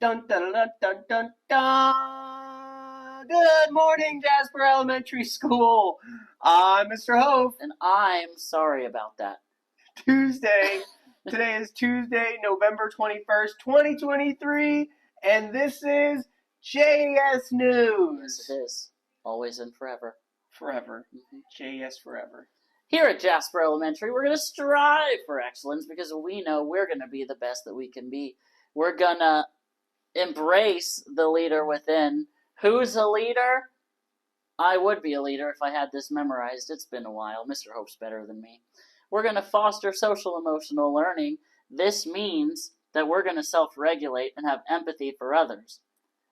Dun dun dun dun dun dun. Good morning, Jasper Elementary School. I'm Mr. Hove. And I'm sorry about that. Tuesday. Today is Tuesday, November 21st, 2023, and this is JS News. Yes, it is. Always and forever. Forever. JS forever. Here at Jasper Elementary, we're going to strive for excellence because we know we're going to be the best that we can be. We're going to embrace the leader within. Who's a leader? I would be a leader if I had this memorized. It's been a while. Mr. Hope's better than me. We're going to foster social emotional learning. This means that we're going to self-regulate and have empathy for others.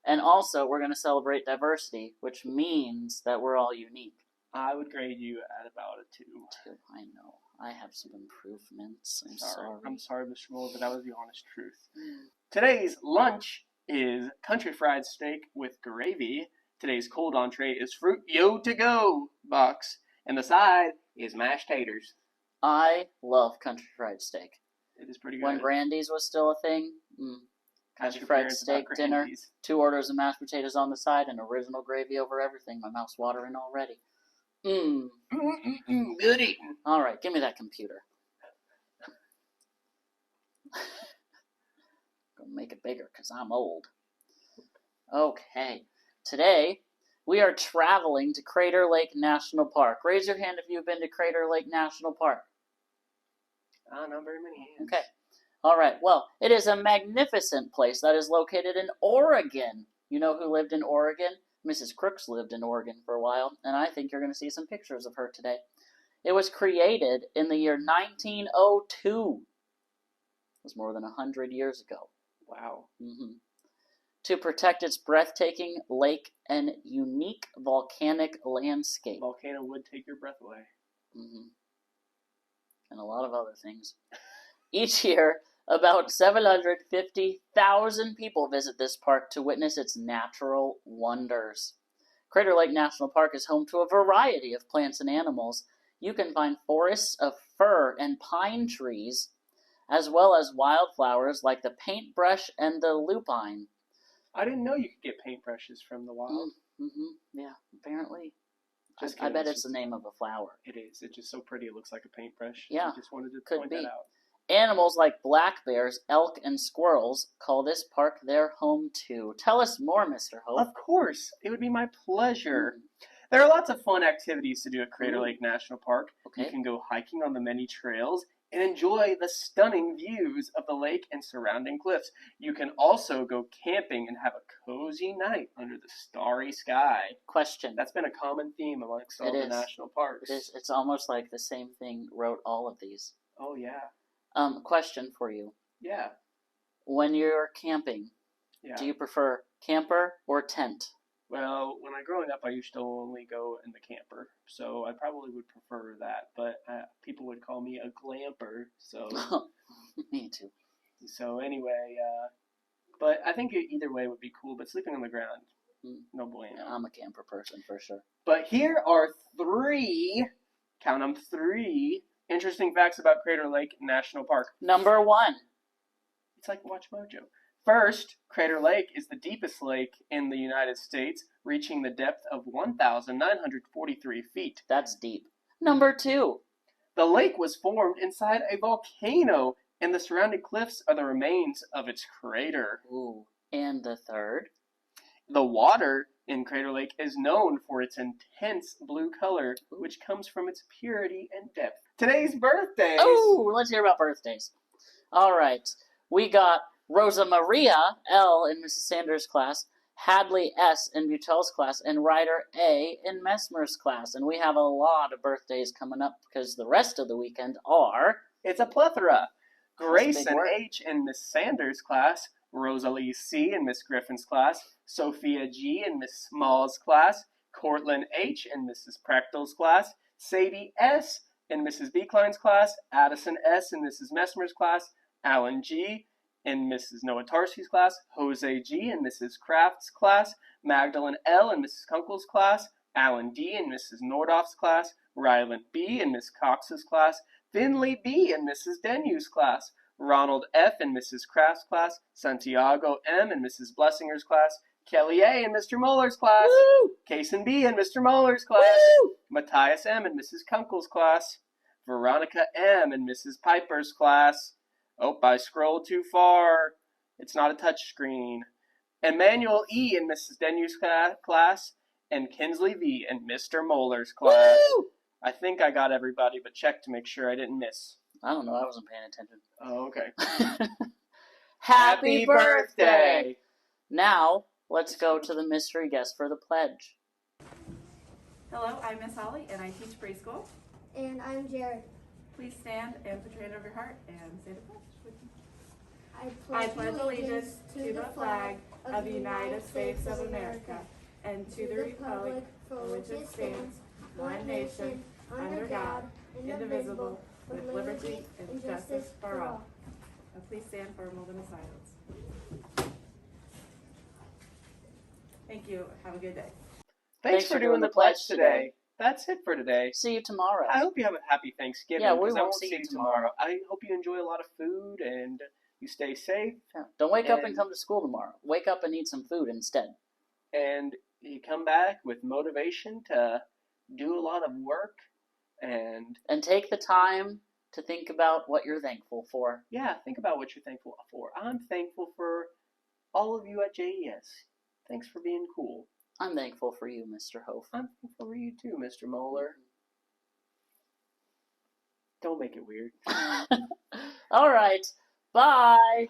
And also, we're going to celebrate diversity, which means that we're all unique. I would grade you at about a 2. I know. I have some improvements. I'm sorry, Mr. Muller, but that was the honest truth. Today's lunch is country fried steak with gravy. Today's cold entree is fruit yo-to-go box. And the side is mashed taters. I love country fried steak. It is pretty good. When Grandy's was still a thing, country fried steak dinner, 2 orders of mashed potatoes on the side, and original gravy over everything. My mouth's watering already. Good eating. All right, give me that computer. Gonna make it bigger because I'm old. Okay, today we are traveling to Crater Lake National Park. Raise your hand if you've been to Crater Lake National Park. Not very many hands. Okay. All right. Well, it is a magnificent place that is located in Oregon. You know who lived in Oregon? Mrs. Crooks lived in Oregon for a while, and I think you're going to see some pictures of her today. It was created in the year 1902. It was more than 100 years ago. Wow. To protect its breathtaking lake and unique volcanic landscape. Volcano would take your breath away. And a lot of other things. Each year, about 750,000 people visit this park to witness its natural wonders. Crater Lake National Park is home to a variety of plants and animals. You can find forests of fir and pine trees, as well as wildflowers like the paintbrush and the lupine. I didn't know you could get paintbrushes from the wild. Yeah, apparently. I bet it's the name of a flower. It is. It's just so pretty. It looks like a paintbrush. Yeah, I just wanted to point that out. Animals like black bears, elk, and squirrels call this park their home too. Tell us more, Mr. Hope. Of course. It would be my pleasure. There are lots of fun activities to do at Crater Lake National Park. Okay. You can go hiking on the many trails and enjoy the stunning views of the lake and surrounding cliffs. You can also go camping and have a cozy night under the starry sky. Question. That's been a common theme amongst all the national parks. It is. It's almost like the same thing wrote all of these. Oh, yeah. Question for you. Yeah. When you're camping, do you prefer camper or tent? Well, when I was growing up, I used to only go in the camper, so I probably would prefer that. But people would call me a glamper, so. Me too. So anyway, but I think either way would be cool. But sleeping on the ground, no bueno. Yeah, I'm a camper person for sure. But here are 3, count them 3, interesting facts about Crater Lake National Park. Number 1. It's like Watch Mojo. First, Crater Lake is the deepest lake in the United States, reaching the depth of 1,943 feet. That's deep. Number 2. The lake was formed inside a volcano, and the surrounding cliffs are the remains of its crater. Ooh. And the 3rd? The water in Crater Lake is known for its intense blue color, which comes from its purity and depth. Today's birthdays. Oh, let's hear about birthdays. All right. We got Rosa Maria L. in Mrs. Sanders' class, Hadley S. in Butel's class, and Ryder A. in Messmer's class. And we have a lot of birthdays coming up because the rest of the weekend are... It's a plethora. Grayson H. in Miss Sanders' class, Rosalie C. in Miss Griffin's class, Sophia G. in Miss Small's class, Cortland H. in Mrs. Practil's class, Sadie S. in Mrs. Beeklein's class, Addison S. in Mrs. Messmer's class, Alan G. in Mrs. Noah Tarsi's class, Jose G. in Mrs. Kraft's class, Magdalene L. in Mrs. Kunkel's class, Alan D. in Mrs. Nordoff's class, Ryland B. in Miss Cox's class, Finley B. in Mrs. Denue's class, Ronald F. in Mrs. Kraft's class, Santiago M. in Mrs. Blessinger's class, Kelly A. in Mr. Muller's class, Woo! Kason B. in Mr. Muller's class, Woo! Matthias M. in Mrs. Kunkel's class, Veronica M. in Mrs. Piper's class. Oh, I scrolled too far. It's not a touch screen. Emmanuel E. in Mrs. Denu's class, and Kinsley V. in Mr. Muller's class. Woo! I think I got everybody, but check to make sure I didn't miss. I don't know. I wasn't paying attention. Oh, okay. Happy birthday! Now, let's go to the mystery guest for the pledge. Hello, I'm Miss Holly, and I teach preschool. And I'm Jared. Please stand and put your hand over your heart and say the pledge with me. I pledge allegiance to the flag of the United States of America and to the republic for which it stands, one nation, under God, indivisible, with liberty and justice for all. Now please stand for a moment of silence. Thank you. Have a good day. Thanks for doing the pledge today. That's it for today. See you tomorrow. I hope you have a happy Thanksgiving. Yeah, we 'cause I won't won't see see you you tomorrow. I hope you enjoy a lot of food and you stay safe Yeah. Don't wake up and And- come to school tomorrow. Wake up and eat some food instead. and you come back with motivation to do a lot of work and And take the time to think about what you're thankful for. yeah, think about what you're thankful for. I'm thankful for all of you at JES. Thanks for being cool. I'm thankful for you, Mr. Hof. I'm thankful for you too, Mr. Moeller. Don't make it weird. All right. Bye.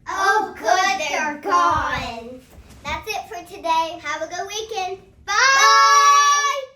Oh, good, they're gone. That's it for today. Have a good weekend. Bye.